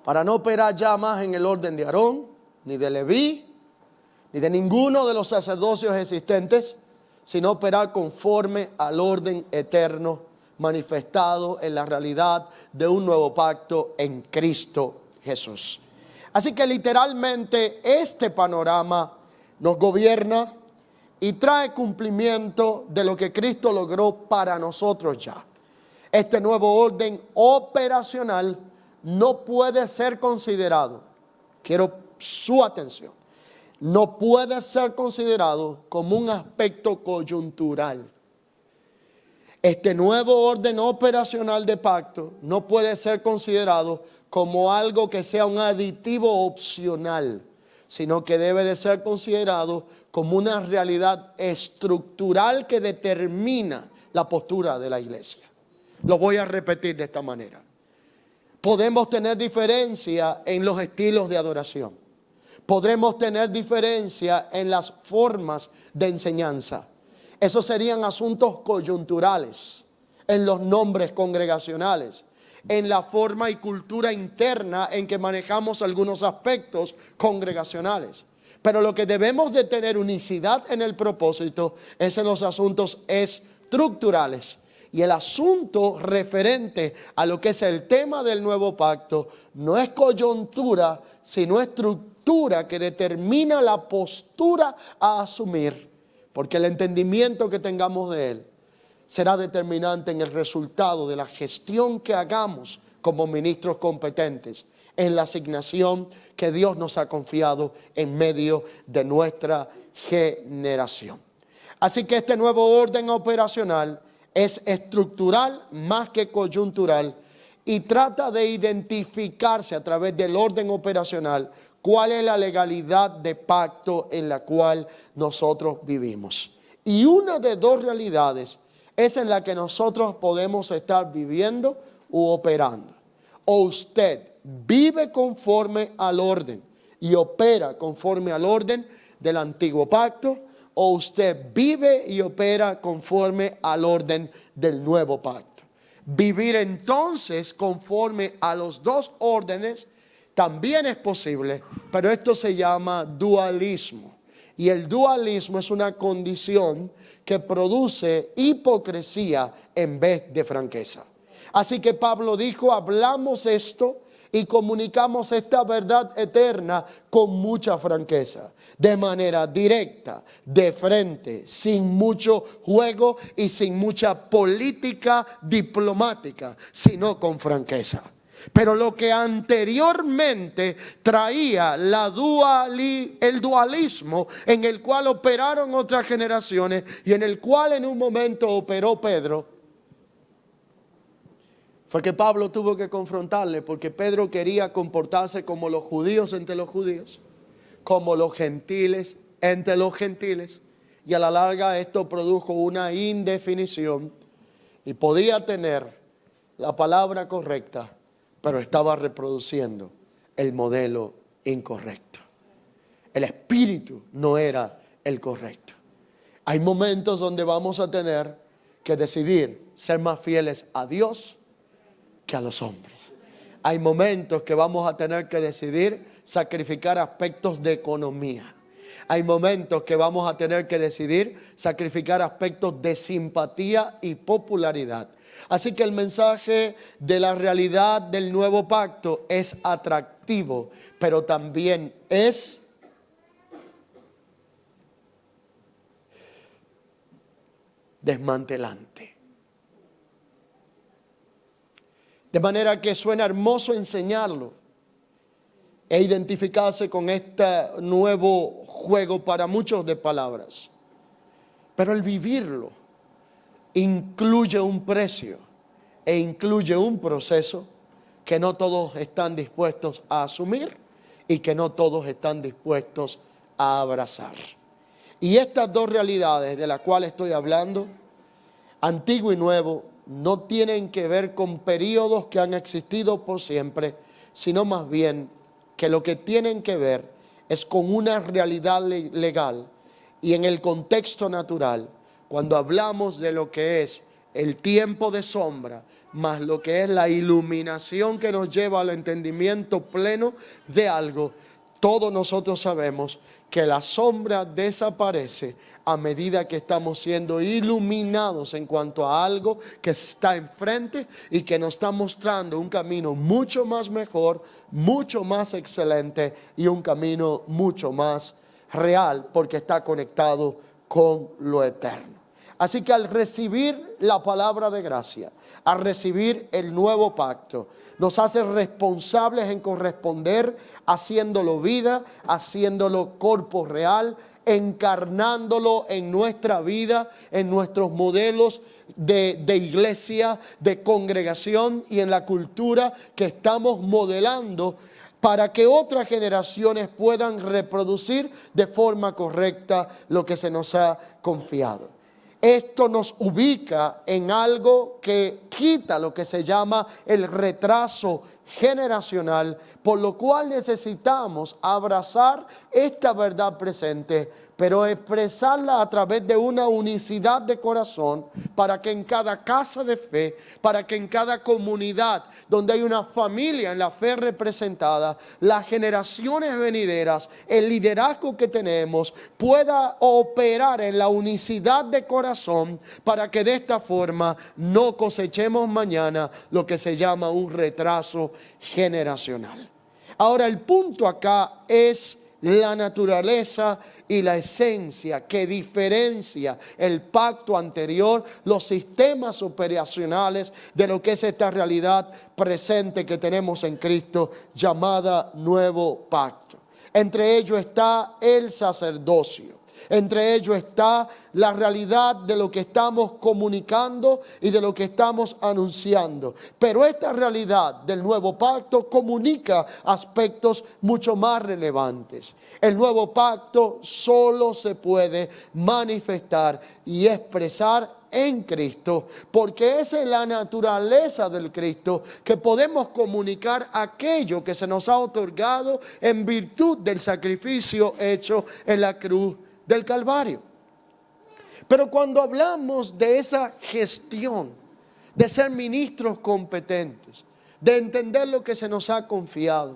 Para no operar ya más en el orden de Aarón, ni de Leví, ni de ninguno de los sacerdocios existentes, sino operar conforme al orden eterno manifestado en la realidad de un nuevo pacto en Cristo Jesús. Así que literalmente este panorama nos gobierna y trae cumplimiento de lo que Cristo logró para nosotros ya. Este nuevo orden operacional no puede ser considerado, quiero su atención, no puede ser considerado como un aspecto coyuntural. Este nuevo orden operacional de pacto no puede ser considerado como algo que sea un aditivo opcional, sino que debe de ser considerado como una realidad estructural que determina la postura de la iglesia. Lo voy a repetir de esta manera. Podemos tener diferencia en los estilos de adoración. Podremos tener diferencia en las formas de enseñanza. Esos serían asuntos coyunturales, en los nombres congregacionales, en la forma y cultura interna en que manejamos algunos aspectos congregacionales. Pero lo que debemos de tener unicidad en el propósito es en los asuntos estructurales. Y el asunto referente a lo que es el tema del nuevo pacto no es coyuntura, sino estructura que determina la postura a asumir. Porque el entendimiento que tengamos de él será determinante en el resultado de la gestión que hagamos como ministros competentes en la asignación que Dios nos ha confiado en medio de nuestra generación. Así que este nuevo orden operacional es estructural más que coyuntural y trata de identificarse a través del orden operacional cuál es la legalidad de pacto en la cual nosotros vivimos. Y una de dos realidades es en la que nosotros podemos estar viviendo u operando. O usted vive conforme al orden y opera conforme al orden del antiguo pacto, o usted vive y opera conforme al orden del nuevo pacto. Vivir entonces conforme a los dos órdenes también es posible, pero esto se llama dualismo. Y el dualismo es una condición que produce hipocresía en vez de franqueza. Así que Pablo dijo, hablamos esto y comunicamos esta verdad eterna con mucha franqueza, de manera directa, de frente, sin mucho juego y sin mucha política diplomática, sino con franqueza. Pero lo que anteriormente traía el dualismo en el cual operaron otras generaciones y en el cual en un momento operó Pedro, fue que Pablo tuvo que confrontarle, porque Pedro quería comportarse como los judíos entre los judíos, como los gentiles entre los gentiles, y a la larga esto produjo una indefinición y podía tener la palabra correcta, pero estaba reproduciendo el modelo incorrecto. El espíritu no era el correcto. Hay momentos donde vamos a tener que decidir ser más fieles a Dios que a los hombres. Hay momentos que vamos a tener que decidir sacrificar aspectos de economía. Hay momentos que vamos a tener que decidir sacrificar aspectos de simpatía y popularidad. Así que el mensaje de la realidad del nuevo pacto es atractivo, pero también es desmantelante. De manera que suena hermoso enseñarlo, e identificarse con este nuevo juego para muchos de palabras. Pero el vivirlo incluye un precio e incluye un proceso que no todos están dispuestos a asumir y que no todos están dispuestos a abrazar. Y estas dos realidades de las cuales estoy hablando, antiguo y nuevo, no tienen que ver con periodos que han existido por siempre, sino más bien que lo que tienen que ver es con una realidad legal y en el contexto natural. Cuando hablamos de lo que es el tiempo de sombra, más lo que es la iluminación que nos lleva al entendimiento pleno de algo, todos nosotros sabemos que la sombra desaparece a medida que estamos siendo iluminados en cuanto a algo que está enfrente y que nos está mostrando un camino mucho más mejor, mucho más excelente y un camino mucho más real porque está conectado con lo eterno. Así que al recibir la palabra de gracia, al recibir el nuevo pacto, nos hace responsables en corresponder, haciéndolo vida, haciéndolo cuerpo real, encarnándolo en nuestra vida, en nuestros modelos de iglesia, de congregación y en la cultura que estamos modelando para que otras generaciones puedan reproducir de forma correcta lo que se nos ha confiado. Esto nos ubica en algo que quita lo que se llama el retraso generacional, por lo cual necesitamos abrazar esta verdad presente, pero expresarla a través de una unicidad de corazón, para que en cada casa de fe, para que en cada comunidad donde hay una familia en la fe representada, las generaciones venideras, el liderazgo que tenemos pueda operar en la unicidad de corazón, para que de esta forma no cosechemos mañana lo que se llama un retraso generacional. Ahora, el punto acá es la naturaleza y la esencia que diferencia el pacto anterior, los sistemas operacionales de lo que es esta realidad presente que tenemos en Cristo, llamada nuevo pacto. Entre ellos está el sacerdocio. Entre ellos está la realidad de lo que estamos comunicando y de lo que estamos anunciando. Pero esta realidad del nuevo pacto comunica aspectos mucho más relevantes. El nuevo pacto solo se puede manifestar y expresar en Cristo, porque esa es la naturaleza del Cristo, que podemos comunicar aquello que se nos ha otorgado en virtud del sacrificio hecho en la cruz del Calvario. Pero cuando hablamos de esa gestión, de ser ministros competentes, de entender lo que se nos ha confiado,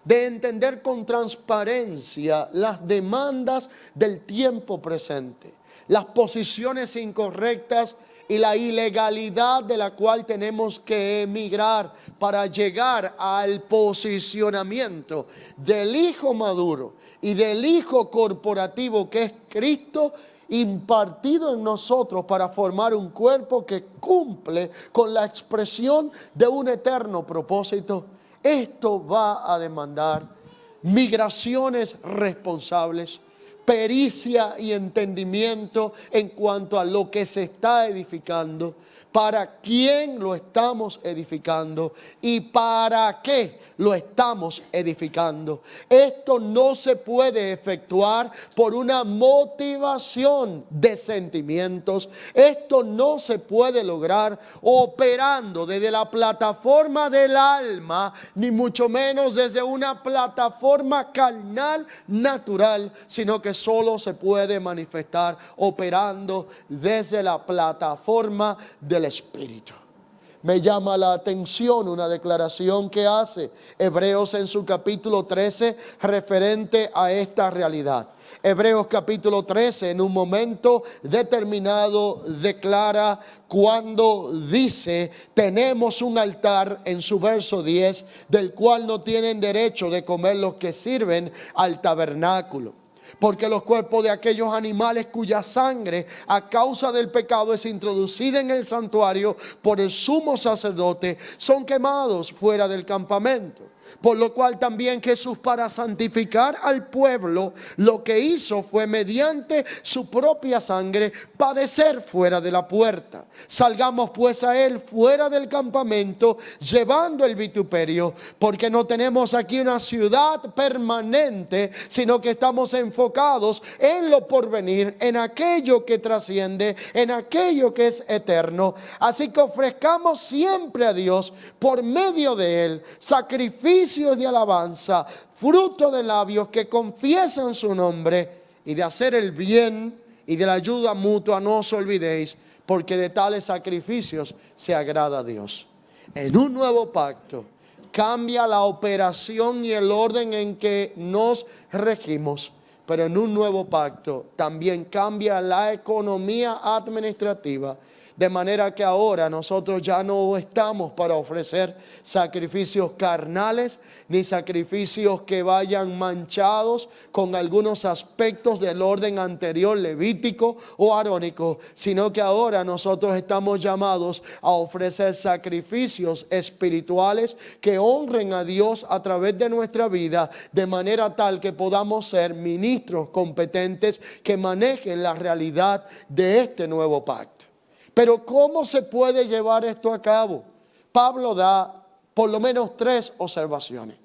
de entender con transparencia las demandas del tiempo presente, las posiciones incorrectas y la ilegalidad de la cual tenemos que emigrar para llegar al posicionamiento del Hijo maduro y del Hijo corporativo que es Cristo, impartido en nosotros para formar un cuerpo que cumple con la expresión de un eterno propósito. Esto va a demandar migraciones responsables, pericia y entendimiento en cuanto a lo que se está edificando, para quién lo estamos edificando y para qué lo estamos edificando. Esto no se puede efectuar por una motivación de sentimientos. Esto no se puede lograr operando desde la plataforma del alma, ni mucho menos desde una plataforma carnal natural, sino que solo se puede manifestar operando desde la plataforma del Espíritu. Me llama la atención una declaración que hace Hebreos en su capítulo 13 referente a esta realidad. Hebreos capítulo 13 en un momento determinado declara cuando dice: tenemos un altar, en su verso 10, del cual no tienen derecho de comer los que sirven al tabernáculo. Porque los cuerpos de aquellos animales cuya sangre a causa del pecado es introducida en el santuario por el sumo sacerdote son quemados fuera del campamento. Por lo cual también Jesús, para santificar al pueblo, lo que hizo fue mediante su propia sangre padecer fuera de la puerta. Salgamos pues a él fuera del campamento, llevando el vituperio, porque no tenemos aquí una ciudad permanente, sino que estamos enfocados en lo porvenir, en aquello que trasciende, en aquello que es eterno. Así que ofrezcamos siempre a Dios, por medio de él, sacrificios de alabanza, fruto de labios que confiesan su nombre, y de hacer el bien y de la ayuda mutua no os olvidéis, porque de tales sacrificios se agrada a Dios. En un nuevo pacto cambia la operación y el orden en que nos regimos, pero en un nuevo pacto también cambia la economía administrativa, de manera que ahora nosotros ya no estamos para ofrecer sacrificios carnales, ni sacrificios que vayan manchados con algunos aspectos del orden anterior levítico o arónico, sino que ahora nosotros estamos llamados a ofrecer sacrificios espirituales que honren a Dios a través de nuestra vida, de manera tal que podamos ser ministros competentes que manejen la realidad de este nuevo pacto. Pero ¿cómo se puede llevar esto a cabo? Pablo da por lo menos 3 observaciones.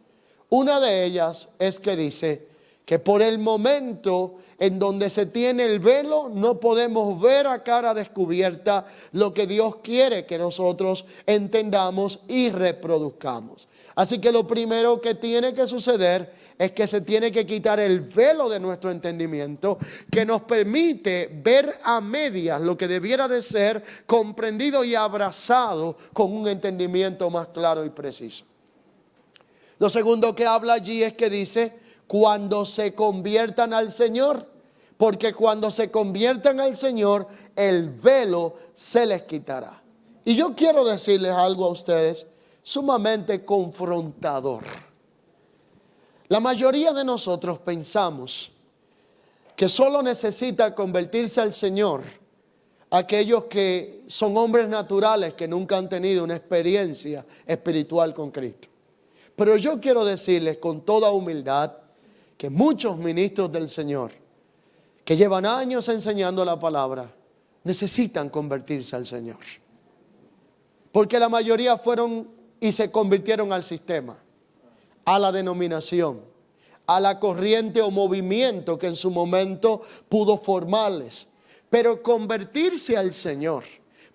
Una de ellas es que dice que por el momento en donde se tiene el velo, no podemos ver a cara descubierta lo que Dios quiere que nosotros entendamos y reproduzcamos. Así que lo primero que tiene que suceder es que se tiene que quitar el velo de nuestro entendimiento, que nos permite ver a medias lo que debiera de ser comprendido y abrazado con un entendimiento más claro y preciso. Lo segundo que habla allí es que dice, cuando se conviertan al Señor, porque cuando se conviertan al Señor, el velo se les quitará. Y yo quiero decirles algo a ustedes sumamente confrontador. La mayoría de nosotros pensamos que solo necesita convertirse al Señor aquellos que son hombres naturales que nunca han tenido una experiencia espiritual con Cristo. Pero yo quiero decirles con toda humildad que muchos ministros del Señor que llevan años enseñando la palabra necesitan convertirse al Señor. Porque la mayoría fueron y se convirtieron al sistema, a la denominación, a la corriente o movimiento que en su momento pudo formarles. Pero convertirse al Señor,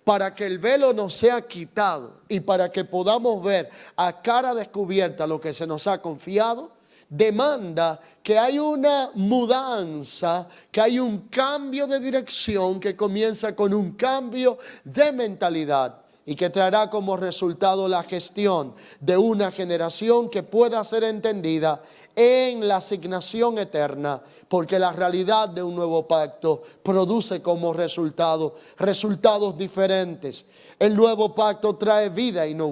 para que el velo nos sea quitado y para que podamos ver a cara descubierta lo que se nos ha confiado, demanda que hay una mudanza, que hay un cambio de dirección que comienza con un cambio de mentalidad y que traerá como resultado la gestión de una generación que pueda ser entendida en la asignación eterna, porque la realidad de un nuevo pacto produce como resultado resultados diferentes. El nuevo pacto trae vida y no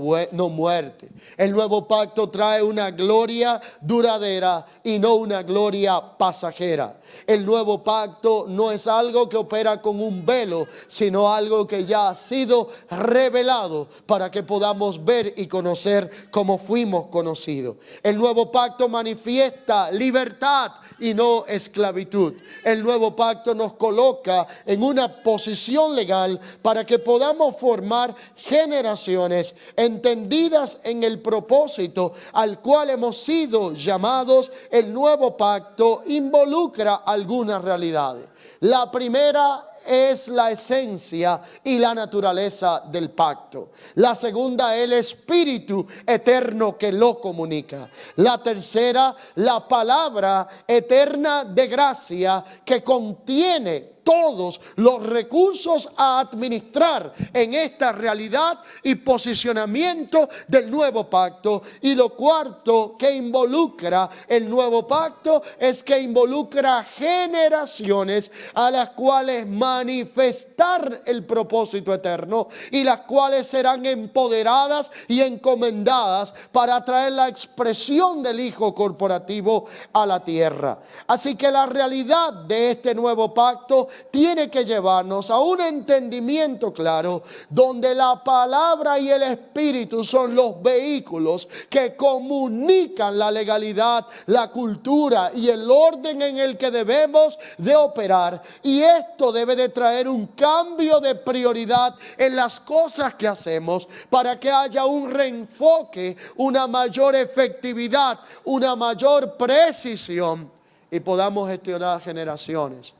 muerte. El nuevo pacto trae una gloria duradera y no una gloria pasajera. El nuevo pacto no es algo que opera con un velo, sino algo que ya ha sido revelado para que podamos ver y conocer como fuimos conocidos. El nuevo pacto manifiesta libertad y no esclavitud. El nuevo pacto nos coloca en una posición legal para que podamos formar generaciones entendidas en el propósito al cual hemos sido llamados. El nuevo pacto involucra algunas realidades. La primera es la esencia y la naturaleza del pacto. La segunda, el espíritu eterno que lo comunica. La tercera, la palabra eterna de gracia que contiene todos los recursos a administrar en esta realidad y posicionamiento del nuevo pacto. Y lo cuarto que involucra el nuevo pacto es que involucra generaciones a las cuales manifestar el propósito eterno y las cuales serán empoderadas y encomendadas para traer la expresión del Hijo corporativo a la tierra. Así que la realidad de este nuevo pacto tiene que llevarnos a un entendimiento claro, donde la palabra y el Espíritu son los vehículos que comunican la legalidad, la cultura y el orden en el que debemos de operar. Y esto debe de traer un cambio de prioridad en las cosas que hacemos, para que haya un reenfoque, una mayor efectividad, una mayor precisión, y podamos gestionar generaciones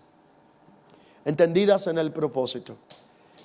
entendidas en el propósito,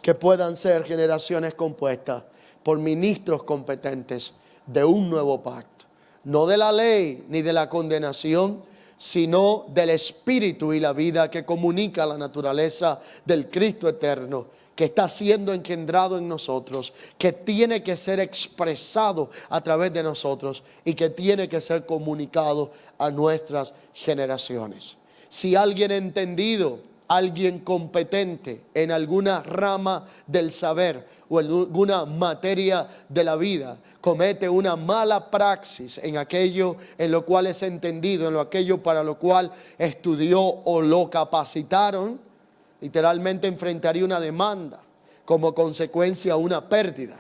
que puedan ser generaciones compuestas por ministros competentes de un nuevo pacto, no de la ley ni de la condenación, sino del Espíritu y la vida que comunica la naturaleza del Cristo eterno, que está siendo engendrado en nosotros, que tiene que ser expresado a través de nosotros y que tiene que ser comunicado a nuestras generaciones. Si alguien entendido, alguien competente en alguna rama del saber o en alguna materia de la vida comete una mala praxis en aquello en lo cual es entendido, en aquello para lo cual estudió o lo capacitaron, literalmente enfrentaría una demanda, como consecuencia una pérdida.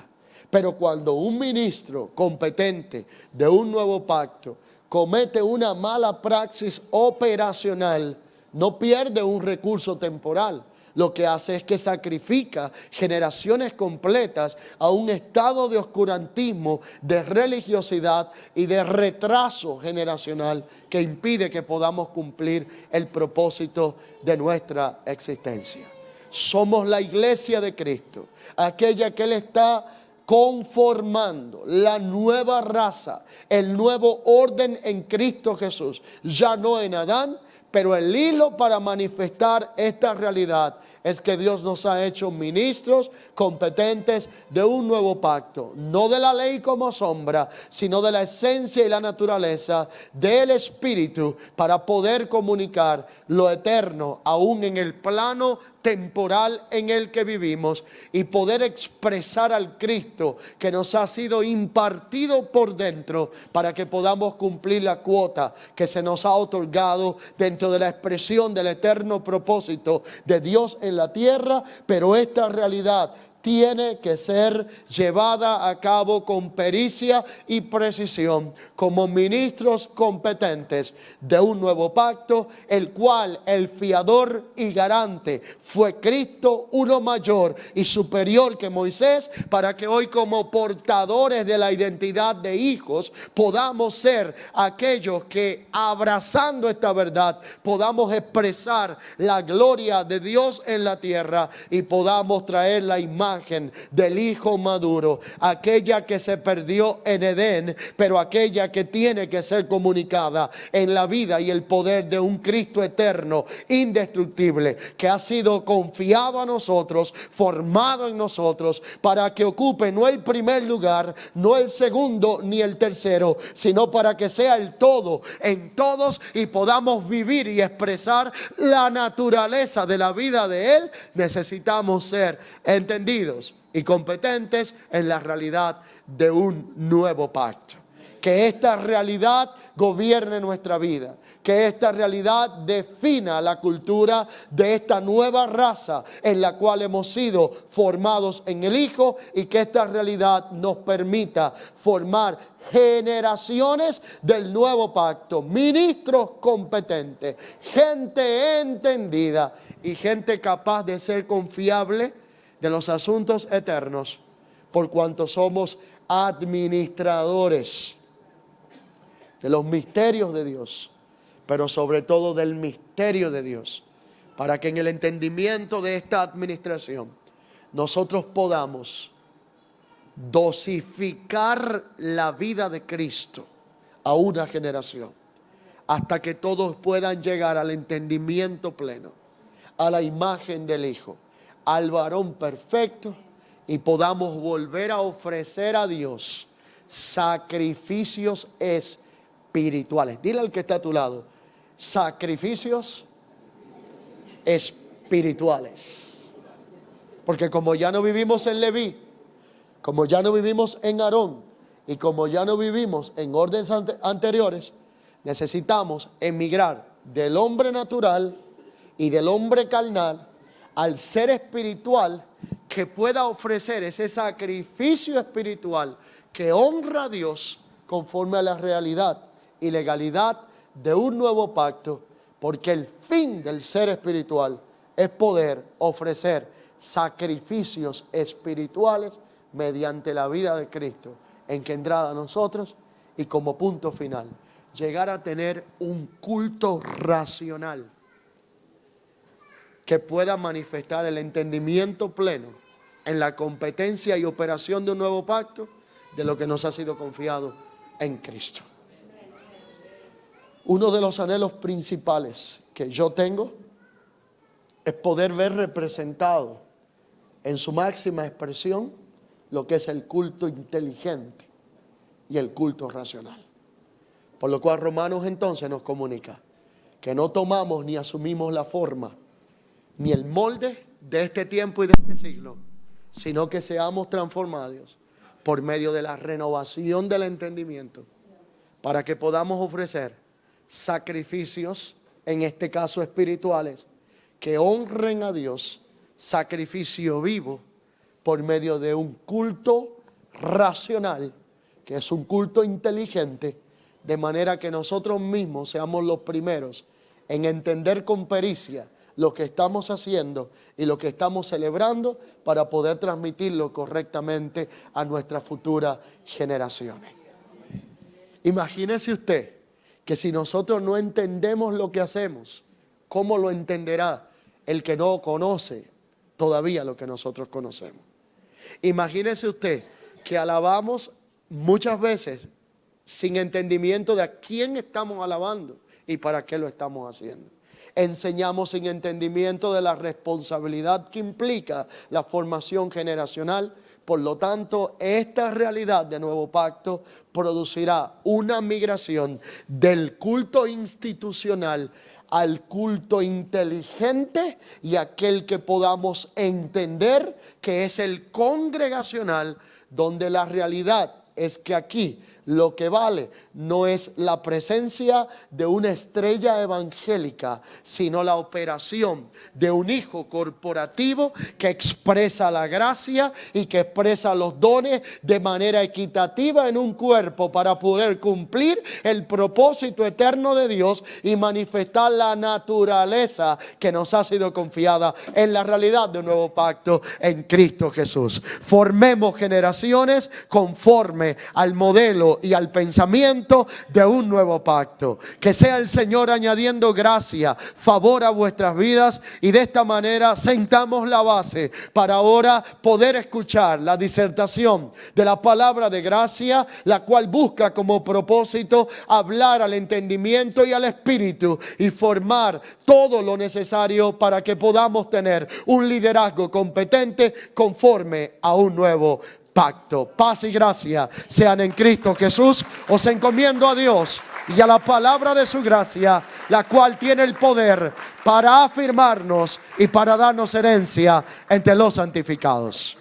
Pero cuando un ministro competente de un nuevo pacto comete una mala praxis operacional, no pierde un recurso temporal. Lo que hace es que sacrifica generaciones completas a un estado de oscurantismo, de religiosidad y de retraso generacional que impide que podamos cumplir el propósito de nuestra existencia. Somos la iglesia de Cristo, aquella que Él está conformando, la nueva raza, el nuevo orden en Cristo Jesús, ya no en Adán. Pero el hilo para manifestar esta realidad es que Dios nos ha hecho ministros competentes de un nuevo pacto, no de la ley como sombra, sino de la esencia y la naturaleza del Espíritu, para poder comunicar lo eterno aún en el plano temporal en el que vivimos, y poder expresar al Cristo que nos ha sido impartido por dentro, para que podamos cumplir la cuota que se nos ha otorgado dentro de la expresión del eterno propósito de Dios en la tierra. Pero esta realidad tiene que ser llevada a cabo con pericia y precisión, como ministros competentes de un nuevo pacto, el cual el fiador y garante fue Cristo, uno mayor y superior que Moisés, para que hoy, como portadores de la identidad de hijos, podamos ser aquellos que, abrazando esta verdad, podamos expresar la gloria de Dios en la tierra y podamos traer la imagen del Hijo maduro, aquella que se perdió en Edén, pero aquella que tiene que ser comunicada en la vida y el poder de un Cristo eterno, indestructible, que ha sido confiado a nosotros, formado en nosotros, para que ocupe no el primer lugar, no el segundo ni el tercero, sino para que sea el todo en todos y podamos vivir y expresar la naturaleza de la vida de Él. Necesitamos ser entendidos y competentes en la realidad de un nuevo pacto. Que esta realidad gobierne nuestra vida, que esta realidad defina la cultura de esta nueva raza en la cual hemos sido formados en el Hijo, y que esta realidad nos permita formar generaciones del nuevo pacto, ministros competentes, gente entendida y gente capaz de ser confiable de los asuntos eternos, por cuanto somos administradores de los misterios de Dios, pero sobre todo del misterio de Dios, para que en el entendimiento de esta administración nosotros podamos dosificar la vida de Cristo a una generación, hasta que todos puedan llegar al entendimiento pleno, a la imagen del Hijo, al varón perfecto, y podamos volver a ofrecer a Dios sacrificios espirituales. Dile al que está a tu lado: sacrificios espirituales. Porque como ya no vivimos en Leví, como ya no vivimos en Aarón, y como ya no vivimos en órdenes anteriores, necesitamos emigrar del hombre natural y del hombre carnal al ser espiritual que pueda ofrecer ese sacrificio espiritual que honra a Dios conforme a la realidad y legalidad de un nuevo pacto, porque el fin del ser espiritual es poder ofrecer sacrificios espirituales mediante la vida de Cristo engendrada a nosotros, y como punto final, llegar a tener un culto racional que pueda manifestar el entendimiento pleno en la competencia y operación de un nuevo pacto de lo que nos ha sido confiado en Cristo. Uno de los anhelos principales que yo tengo es poder ver representado en su máxima expresión lo que es el culto inteligente y el culto racional. Por lo cual Romanos entonces nos comunica que no tomamos ni asumimos la forma ni el molde de este tiempo y de este siglo, sino que seamos transformados por medio de la renovación del entendimiento, para que podamos ofrecer sacrificios, en este caso espirituales, que honren a Dios, sacrificio vivo, por medio de un culto racional, que es un culto inteligente, de manera que nosotros mismos seamos los primeros en entender con pericia lo que estamos haciendo y lo que estamos celebrando, para poder transmitirlo correctamente a nuestras futuras generaciones. Imagínese usted que si nosotros no entendemos lo que hacemos, ¿cómo lo entenderá el que no conoce todavía lo que nosotros conocemos? Imagínese usted que alabamos muchas veces sin entendimiento de a quién estamos alabando y para qué lo estamos haciendo. Enseñamos sin entendimiento de la responsabilidad que implica la formación generacional. Por lo tanto, esta realidad de nuevo pacto producirá una migración del culto institucional al culto inteligente, y aquel que podamos entender que es el congregacional, donde la realidad es que aquí lo que vale no es la presencia de una estrella evangélica, sino la operación de un hijo corporativo que expresa la gracia y que expresa los dones de manera equitativa en un cuerpo, para poder cumplir el propósito eterno de Dios y manifestar la naturaleza que nos ha sido confiada en la realidad de un nuevo pacto en Cristo Jesús. Formemos generaciones conforme al modelo y al pensamiento de un nuevo pacto. Que sea el Señor añadiendo gracia, favor a vuestras vidas, y de esta manera sentamos la base para ahora poder escuchar la disertación de la palabra de gracia, la cual busca como propósito hablar al entendimiento y al espíritu y formar todo lo necesario para que podamos tener un liderazgo competente conforme a un nuevo pacto. Paz y gracia sean en Cristo Jesús. Os encomiendo a Dios y a la palabra de su gracia, la cual tiene el poder para afirmarnos y para darnos herencia entre los santificados.